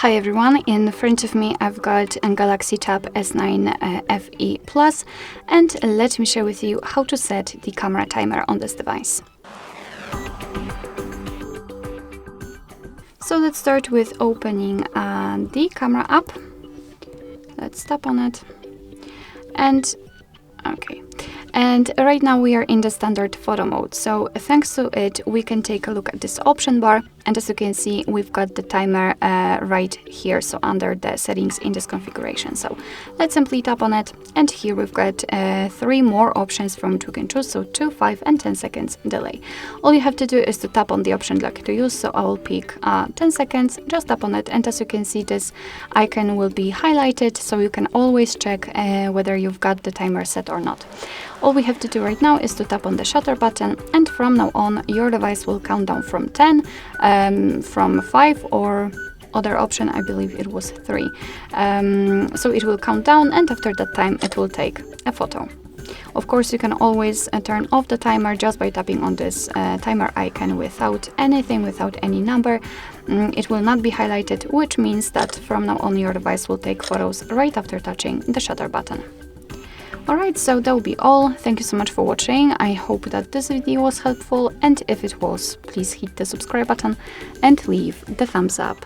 Hi everyone, in front of me I've got a Galaxy Tab S9 FE Plus, and let me share with you how to set the camera timer on this device. So let's start with opening the camera app. Let's tap on it, and okay. And right now we are in the standard photo mode, so thanks to it we can take a look at this option bar, and as you can see we've got the timer right here, so under the settings in this configuration. So let's simply tap on it, and here we've got 3 more options from which we can choose, so 2, 5 and 10 seconds delay. All you have to do is to tap on the option you'd like to use, so I will pick 10 seconds, just tap on it, and as you can see this icon will be highlighted, so you can always check whether you've got the timer set or not. All we have to do right now is to tap on the shutter button, and from now on your device will count down from 10, from 5, or other option I believe it was 3. So it will count down, and after that time it will take a photo. Of course you can always turn off the timer just by tapping on this timer icon without anything, without any number. It will not be highlighted, which means that from now on your device will take photos right after touching the shutter button. Alright, so that will be all. Thank you so much for watching. I hope that this video was helpful, and if it was, please hit the subscribe button and leave the thumbs up.